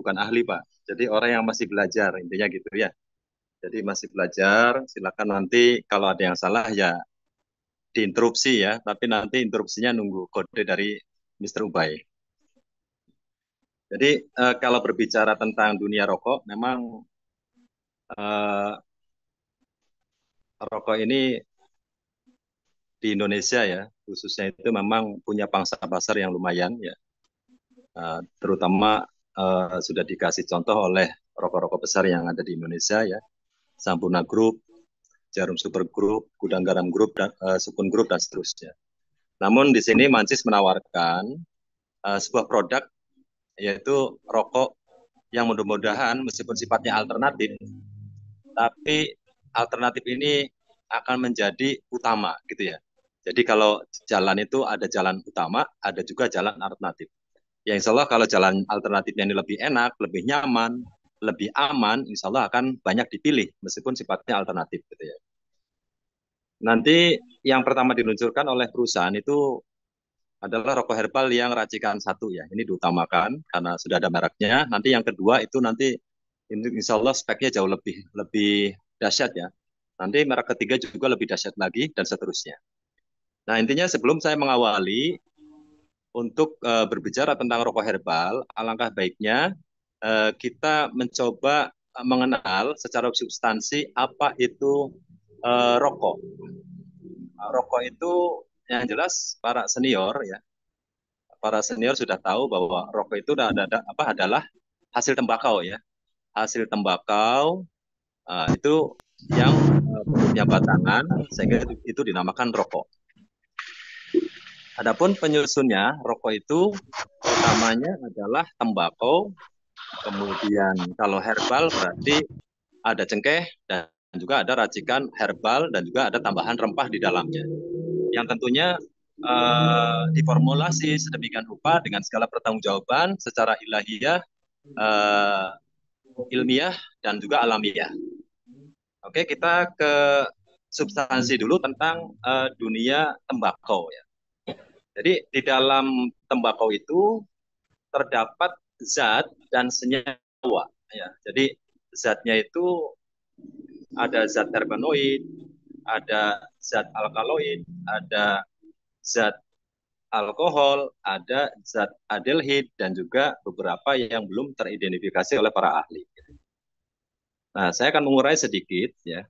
bukan ahli, Pak. Jadi orang yang masih belajar, intinya gitu ya. Jadi masih belajar, silakan nanti kalau ada yang salah ya diinterupsi ya, tapi nanti interupsinya nunggu kode dari Mr. Ubay. Jadi kalau berbicara tentang dunia rokok, memang eh, rokok ini di Indonesia ya, khususnya itu memang punya pangsa pasar yang lumayan ya. Terutama sudah dikasih contoh oleh rokok-rokok besar yang ada di Indonesia ya, Sampurna Group, Jarum Super Group, Gudang Garam Group, dan Sukun Group dan seterusnya. Namun di sini Mancis menawarkan sebuah produk yaitu rokok yang mudah-mudahan meskipun sifatnya alternatif, tapi alternatif ini akan menjadi utama gitu ya. Jadi kalau jalan itu ada jalan utama, ada juga jalan alternatif. Ya insya Allah kalau jalan alternatifnya ini lebih enak, lebih nyaman, lebih aman, insya Allah akan banyak dipilih meskipun sifatnya alternatif gitu ya. Nanti yang pertama diluncurkan oleh perusahaan itu adalah rokok herbal yang racikan satu ya. Ini diutamakan karena sudah ada mereknya. Nanti yang kedua itu nanti insya Allah speknya jauh lebih lebih dahsyat ya. Nanti merek ketiga juga lebih dahsyat lagi dan seterusnya. Nah intinya sebelum saya mengawali untuk berbicara tentang rokok herbal, alangkah baiknya kita mencoba mengenal secara substansi apa itu rokok. Rokok itu yang jelas para senior sudah tahu bahwa rokok itu adalah hasil tembakau ya, hasil tembakau itu yang bentuknya batangan sehingga itu dinamakan rokok. Adapun penyusunnya rokok itu utamanya adalah tembakau, kemudian kalau herbal berarti ada cengkeh dan juga ada racikan herbal dan juga ada tambahan rempah di dalamnya. Yang tentunya diformulasi sedemikian rupa dengan segala pertanggungjawaban secara ilahiyah, eh, ilmiah dan juga alamiah. Oke, kita ke substansi dulu tentang dunia tembakau ya. Jadi di dalam tembakau itu terdapat zat dan senyawa ya. Jadi zatnya itu ada zat terpenoid, ada zat alkaloid, ada zat alkohol, ada zat aldehyde dan juga beberapa yang belum teridentifikasi oleh para ahli. Nah, saya akan mengurai sedikit ya.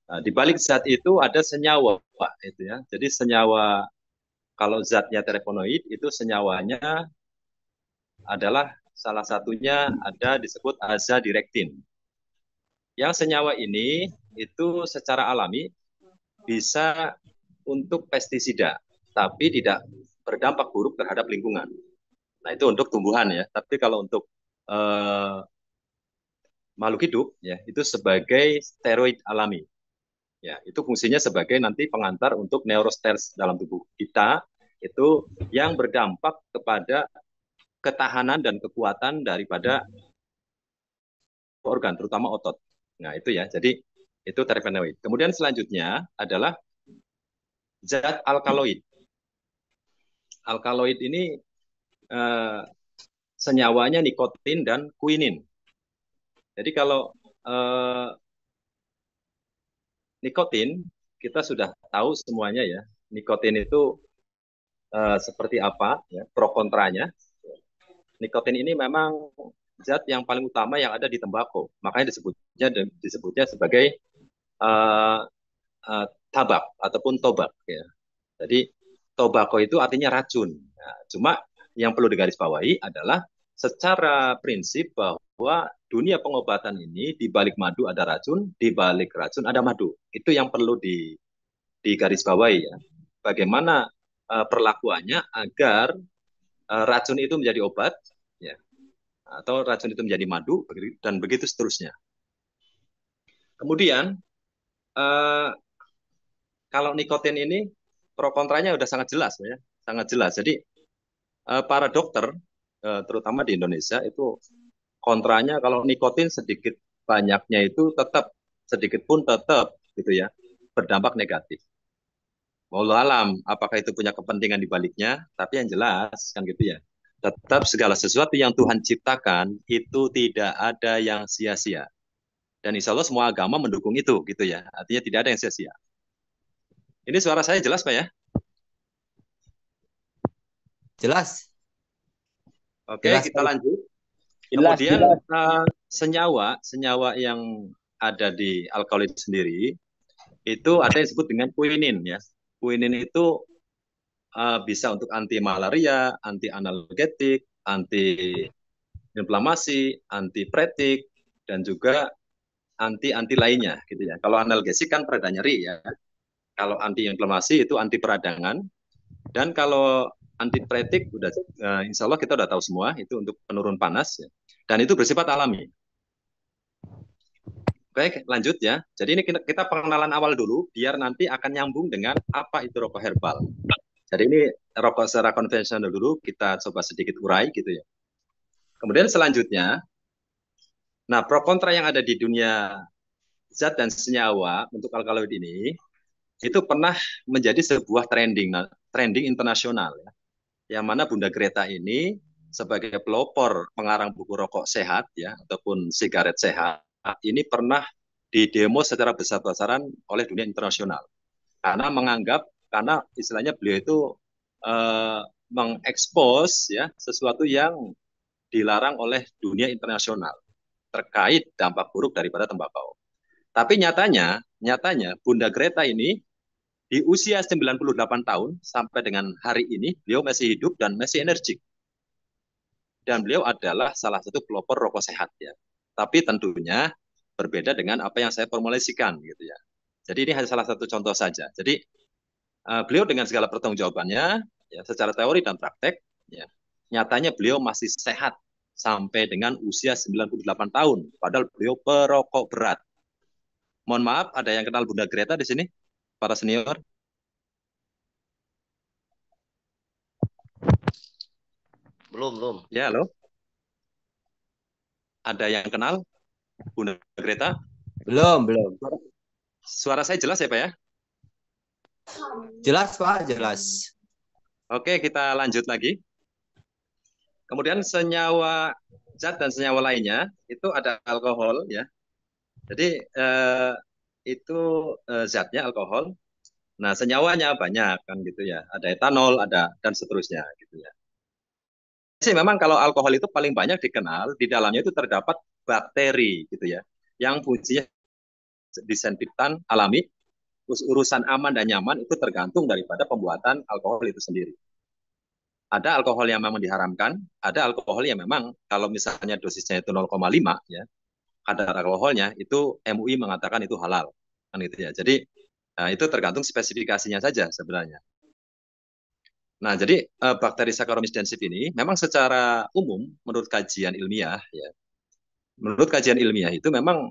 Nah, di balik zat itu ada senyawa, Pak, itu ya. Jadi senyawa kalau zatnya terpenoid itu senyawanya adalah salah satunya ada disebut azadirektin. Yang senyawa ini itu secara alami bisa untuk pestisida, tapi tidak berdampak buruk terhadap lingkungan. Nah, itu untuk tumbuhan ya. Tapi kalau untuk eh, makhluk hidup ya, itu sebagai steroid alami. Ya, itu fungsinya sebagai nanti pengantar untuk neurosters dalam tubuh kita itu yang berdampak kepada ketahanan dan kekuatan daripada organ, terutama otot. Nah, itu ya. Jadi itu terpenoid. Kemudian selanjutnya adalah zat alkaloid. Alkaloid ini eh, senyawanya nikotin dan kuinin. Jadi kalau eh, nikotin kita sudah tahu semuanya ya. Nikotin itu seperti apa ya, pro kontranya. Nikotin ini memang zat yang paling utama yang ada di tembakau. Makanya disebutnya sebagai uh, tabak ataupun tobak ya. Jadi tobacco itu artinya racun. Nah, cuma yang perlu digarisbawahi adalah secara prinsip bahwa dunia pengobatan ini di balik madu ada racun, di balik racun ada madu. Itu yang perlu digarisbawahi ya. Bagaimana perlakuannya agar racun itu menjadi obat ya, atau racun itu menjadi madu dan begitu seterusnya. Kemudian uh, kalau nikotin ini pro kontranya udah sangat jelas ya, sangat jelas. Jadi para dokter terutama di Indonesia itu kontranya kalau nikotin sedikit banyaknya itu tetap sedikit pun tetap gitu ya berdampak negatif. Wallahu alam apakah itu punya kepentingan di baliknya, tapi yang jelas kan gitu ya. Tetap segala sesuatu yang Tuhan ciptakan itu tidak ada yang sia-sia. Dan insya Allah semua agama mendukung itu, gitu ya. Artinya tidak ada yang sia-sia. Ini suara saya jelas, Pak ya? Jelas, Oke, jelas, kita Pak. lanjut. Jelas, Kemudian jelas. senyawa yang ada di alkaloid sendiri itu ada yang disebut dengan quinin ya. Quinin itu bisa untuk anti malaria, anti analgetik, anti inflamasi, anti pretik, dan juga anti lainnya gitu ya. Kalau analgesik kan pereda nyeri ya. Kalau anti inflamasi itu anti peradangan, dan kalau anti pretik udah insya Allah kita udah tahu semua itu untuk penurun panas ya. Dan itu bersifat alami. Baik, lanjut ya. Jadi ini kita pengenalan awal dulu, biar nanti akan nyambung dengan apa itu rokok herbal. Jadi ini rokok secara konvensional dulu, kita coba sedikit urai gitu ya. Kemudian selanjutnya, nah pro kontra yang ada di dunia zat dan senyawa untuk alkaloid ini, itu pernah menjadi sebuah trending internasional ya. Yang mana Bunda Greta ini sebagai pelopor pengarang buku rokok sehat ya, ataupun sigaret sehat, ini pernah didemo secara besar-besaran oleh dunia internasional karena menganggap, karena istilahnya beliau itu eh, mengekspos ya sesuatu yang dilarang oleh dunia internasional terkait dampak buruk daripada tembakau. Tapi nyatanya Bunda Greta ini di usia 98 tahun sampai dengan hari ini beliau masih hidup dan masih energik. Dan beliau adalah salah satu pelopor rokok sehat ya. Tapi tentunya berbeda dengan apa yang saya formulasikan gitu ya. Jadi ini hanya salah satu contoh saja. Jadi beliau dengan segala pertanggungjawabannya ya, secara teori dan praktek ya, nyatanya beliau masih sehat sampai dengan usia 98 tahun padahal beliau perokok berat. Mohon maaf, ada yang kenal Bunda Greta di sini? Para senior? Belum, belum. Ya, halo. Ada yang kenal Bunda Greta? Belum, belum. Suara saya jelas ya, Pak ya? Jelas, Pak, jelas. Oke, kita lanjut lagi. Kemudian senyawa zat dan senyawa lainnya itu ada alkohol ya. Jadi itu zatnya alkohol. Nah, senyawanya banyak kan gitu ya. Ada etanol, ada dan seterusnya gitu ya. Jadi memang kalau alkohol itu paling banyak dikenal di dalamnya itu terdapat bakteri gitu ya. Yang fungsinya disinfektan alami, urusan aman dan nyaman itu tergantung daripada pembuatan alkohol itu sendiri. Ada alkohol yang memang diharamkan, ada alkohol yang memang kalau misalnya dosisnya itu 0,5 ya, kadar alkoholnya itu MUI mengatakan itu halal kan gitu ya. Jadi itu tergantung spesifikasinya saja sebenarnya. Nah, jadi bakteri Saccharomyces densif ini memang secara umum menurut kajian ilmiah ya, menurut kajian ilmiah itu memang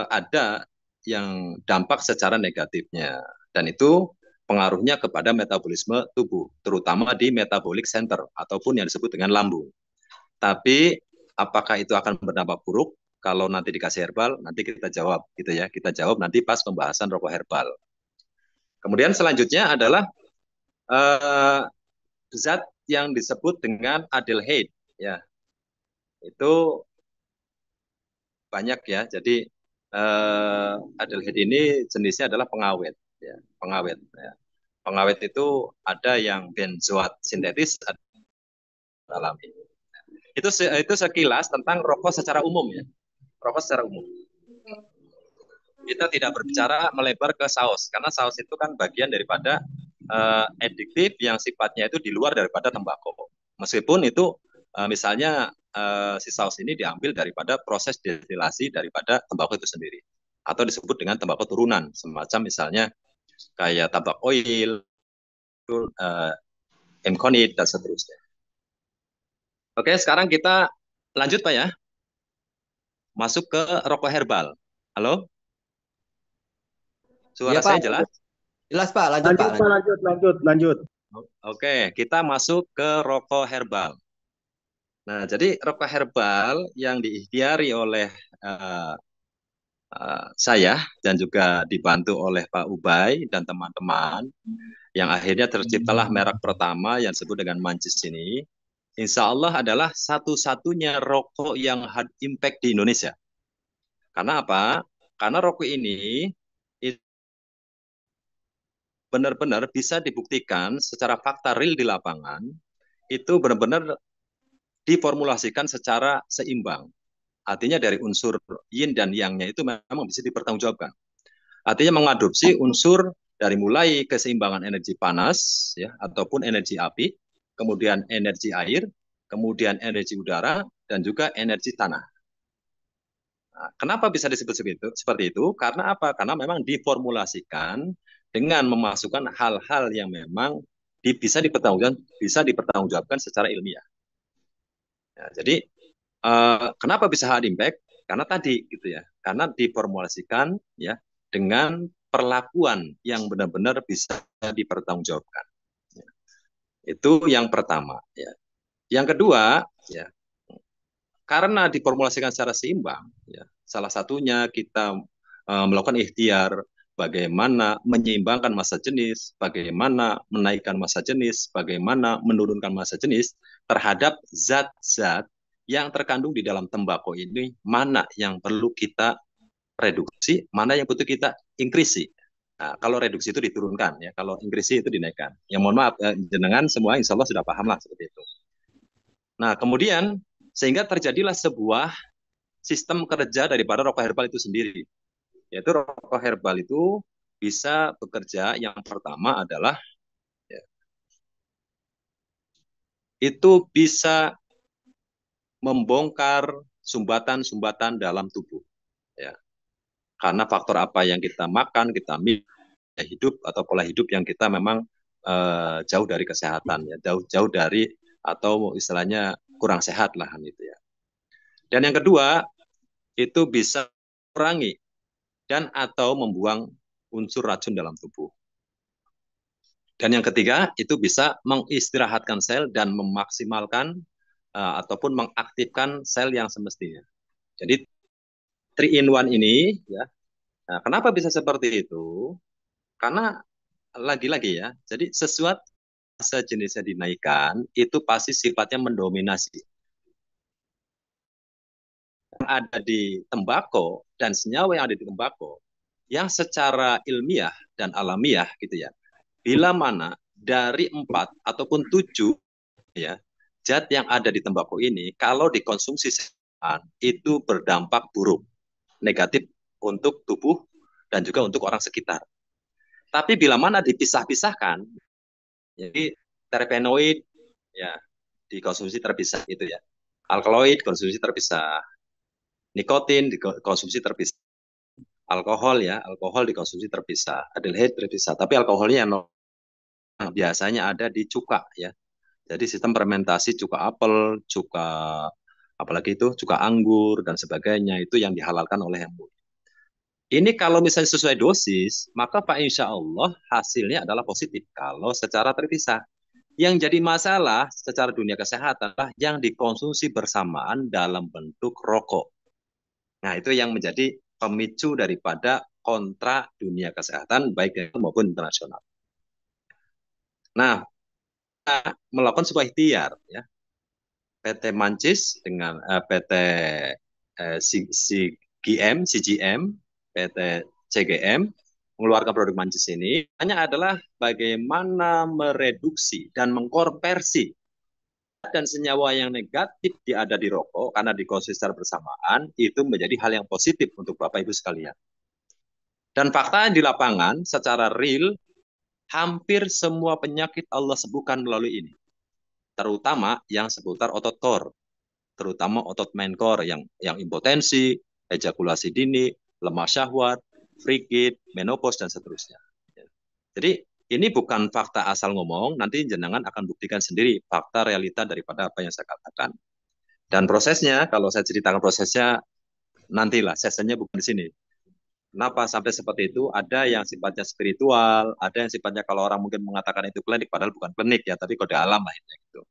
ada yang dampak secara negatifnya, dan itu pengaruhnya kepada metabolisme tubuh, terutama di metabolic center ataupun yang disebut dengan lambung. Tapi apakah itu akan berdampak buruk kalau nanti dikasih herbal? Nanti kita jawab gitu ya. Kita jawab nanti pas pembahasan rokok herbal. Kemudian selanjutnya adalah eh, zat yang disebut dengan aldehyde ya. Itu banyak ya. Jadi aldehyde ini jenisnya adalah pengawet ya, pengawet ya. Pengawet itu ada yang benzoat sintetis, ada alami. Itu sekilas tentang rokok secara umum ya. Rokok secara umum. Kita tidak berbicara melebar ke saus karena saus itu kan bagian daripada adiktif yang sifatnya itu di luar daripada tembakau. Meskipun itu misalnya si saus ini diambil daripada proses destilasi daripada tembakau itu sendiri atau disebut dengan tembakau turunan, semacam misalnya kayak tabak oil, uh, emconit dan seterusnya. Oke, sekarang kita lanjut Pak ya, masuk ke rokok herbal. Halo, Iya, suara Pak. saya jelas? Jelas, Pak. Lanjut, Pak. Lanjut, Pak, lanjut. Oke, kita masuk ke rokok herbal. Nah, jadi rokok herbal yang diikhtiari oleh uh, saya dan juga dibantu oleh Pak Ubay dan teman-teman, yang akhirnya terciptalah merek pertama yang disebut dengan Mancis ini. insya Allah adalah satu-satunya rokok yang hard impact di Indonesia. Karena apa? Karena rokok ini benar-benar bisa dibuktikan secara fakta real di lapangan, itu benar-benar diformulasikan secara seimbang. Artinya dari unsur yin dan yang-nya itu memang bisa dipertanggungjawabkan. Artinya mengadopsi unsur dari mulai keseimbangan energi panas, ya, ataupun energi api, kemudian energi air, kemudian energi udara, dan juga energi tanah. Nah, kenapa bisa disebut seperti itu? Karena apa? Karena memang diformulasikan dengan memasukkan hal-hal yang memang bisa dipertanggungjawabkan secara ilmiah. Ya, jadi kenapa bisa hard impact? Karena tadi gitu ya, karena diformulasikan ya dengan perlakuan yang benar-benar bisa dipertanggungjawabkan. Ya. Itu yang pertama. Ya. Yang kedua, ya, karena diformulasikan secara seimbang, ya, salah satunya kita melakukan ikhtiar bagaimana menyeimbangkan massa jenis, bagaimana menaikkan massa jenis, bagaimana menurunkan massa jenis terhadap zat-zat yang terkandung di dalam tembakau ini, mana yang perlu kita reduksi, mana yang butuh kita inkrisi. Nah, kalau reduksi itu diturunkan, ya, kalau inkrisi itu dinaikkan. Ya mohon maaf, jenengan semua insya Allah sudah paham lah seperti itu. Nah, kemudian sehingga terjadilah sebuah sistem kerja daripada rokok herbal itu sendiri. Yaitu rokok herbal itu bisa bekerja, yang pertama adalah ya, itu bisa membongkar sumbatan-sumbatan dalam tubuh. Ya. Karena faktor apa yang kita makan, kita minum, hidup atau pola hidup yang kita memang jauh dari kesehatan, ya, jauh dari atau istilahnya kurang sehat lah gitu ya. Dan yang kedua itu bisa kurangi dan atau membuang unsur racun dalam tubuh. Dan yang ketiga itu bisa mengistirahatkan sel dan memaksimalkan ataupun mengaktifkan sel yang semestinya. Jadi 3-in-1 ini ya. Nah, kenapa bisa seperti itu? Karena lagi-lagi ya. Jadi sesuatu sejenisnya dinaikkan itu pasti sifatnya mendominasi. Yang ada di tembakau dan senyawa yang ada di tembakau yang secara ilmiah dan alamiah gitu ya. Bila mana dari 4 ataupun 7 ya zat yang ada di tembakau ini kalau dikonsumsi itu berdampak buruk, negatif untuk tubuh dan juga untuk orang sekitar. Tapi bila mana dipisah-pisahkan, jadi terpenoid ya dikonsumsi terpisah itu ya, alkaloid konsumsi terpisah, nikotin dikonsumsi terpisah, alkohol ya alkohol dikonsumsi terpisah, aldehyde terpisah. Tapi alkoholnya yang biasanya ada di cuka ya. Jadi sistem fermentasi cuka apel, cuka apalagi itu cuka anggur dan sebagainya itu yang dihalalkan oleh MUI. Ini kalau misalnya sesuai dosis, maka Pak insya Allah hasilnya adalah positif kalau secara terpisah. Yang jadi masalah secara dunia kesehatan adalah yang dikonsumsi bersamaan dalam bentuk rokok. Nah, itu yang menjadi pemicu daripada kontra dunia kesehatan baik maupun internasional. Nah, kita melakukan sebuah ikhtiar ya. PT Mancis dengan PT CGM, PT CGM mengeluarkan produk Mancis ini hanya adalah bagaimana mereduksi dan mengkonversi dan senyawa yang negatif ada di rokok karena dikonsumsi secara bersamaan itu menjadi hal yang positif untuk Bapak Ibu sekalian. Dan fakta di lapangan secara real hampir semua penyakit Allah sembuhkan melalui ini. Terutama yang seputar otot core, terutama otot main core yang impotensi, ejakulasi dini, lemah syahwat, frigid, menopause dan seterusnya. Jadi ini bukan fakta asal ngomong, nanti jenengan akan buktikan sendiri fakta realita daripada apa yang saya katakan. Dan prosesnya, kalau saya ceritakan prosesnya, nantilah sesinya bukan di sini. Kenapa sampai seperti itu? Ada yang sifatnya spiritual, ada yang sifatnya kalau orang mungkin mengatakan itu klinik, padahal bukan klinik ya, tapi kode alam lah gitu.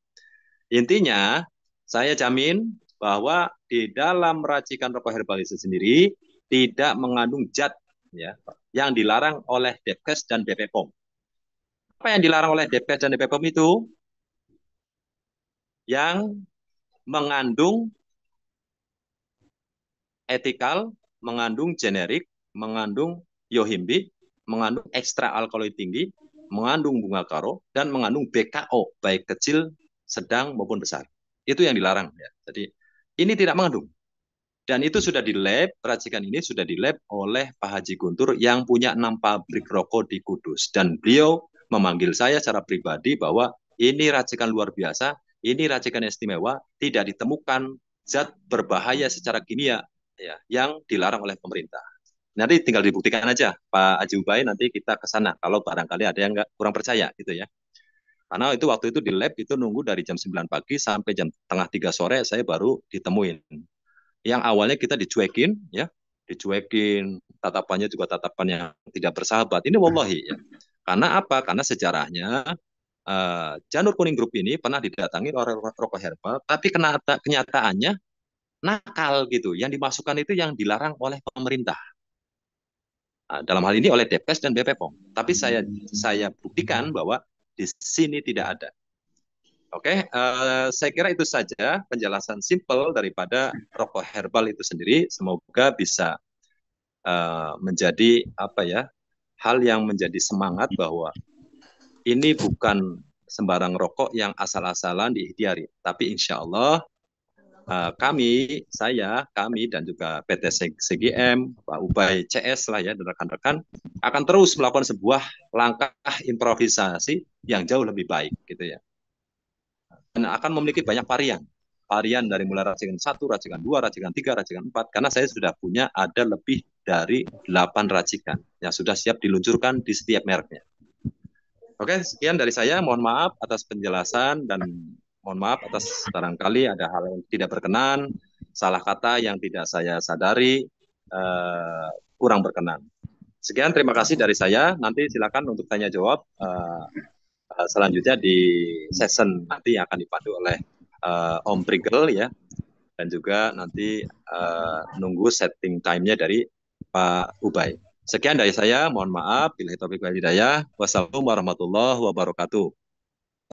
Intinya, saya jamin bahwa di dalam racikan rokok herbal itu sendiri tidak mengandung zat ya yang dilarang oleh Depkes dan BPOM. Apa yang dilarang oleh Depkes dan BPOM itu? yang mengandung etikal, mengandung generik, mengandung yohimbi, mengandung ekstra alkaloid tinggi, mengandung bunga karo, dan mengandung BKO, baik kecil, sedang, maupun besar. Itu yang dilarang. Ya. Jadi ini tidak mengandung. Dan itu sudah di lab, racikan ini sudah di lab oleh Pak Haji Guntur yang punya 6 pabrik rokok di Kudus. Dan beliau memanggil saya secara pribadi bahwa ini racikan luar biasa, ini racikan istimewa, tidak ditemukan zat berbahaya secara kimia ya, yang dilarang oleh pemerintah. Nanti tinggal dibuktikan aja, Pak Haji Ubai, nanti kita ke sana kalau barangkali ada yang kurang percaya gitu ya. Karena itu waktu itu di lab itu nunggu dari jam 9 pagi sampai jam tengah 3 sore saya baru ditemuin. Yang awalnya kita dicuekin, ya, dicuekin, tatapannya juga tatapan yang tidak bersahabat. Ini wallahi ya. Karena apa? Karena sejarahnya Janur Kuning Group ini pernah didatangi oleh rokok herbal, tapi kenyataannya nakal gitu. Yang dimasukkan itu yang dilarang oleh pemerintah. Dalam hal ini oleh Depkes dan BPOM. Tapi saya buktikan bahwa di sini tidak ada. Oke, saya kira itu saja penjelasan simpel daripada rokok herbal itu sendiri. Semoga bisa menjadi apa ya, hal yang menjadi semangat bahwa ini bukan sembarang rokok yang asal-asalan diikhtiari, tapi insya Allah kami dan juga PT CGM, Pak Ubay CS lah ya, dan rekan-rekan akan terus melakukan sebuah langkah improvisasi yang jauh lebih baik gitu ya. Dan akan memiliki banyak varian dari mulai racikan 1, racikan 2, racikan 3, racikan 4, karena saya sudah punya ada lebih dari 8 racikan yang sudah siap diluncurkan di setiap mereknya. Oke, sekian dari saya. Mohon maaf atas penjelasan dan mohon maaf atas barangkali ada hal yang tidak berkenan, salah kata yang tidak saya sadari, kurang berkenan. Sekian, terima kasih dari saya. Nanti silakan untuk tanya jawab selanjutnya di session nanti yang akan dipandu oleh Om Prigel ya, dan juga nanti nunggu setting time-nya dari Pak Ubay. Sekian dari saya, mohon maaf. Billahi taufiq wal hidayah. Wassalamualaikum warahmatullahi wabarakatuh.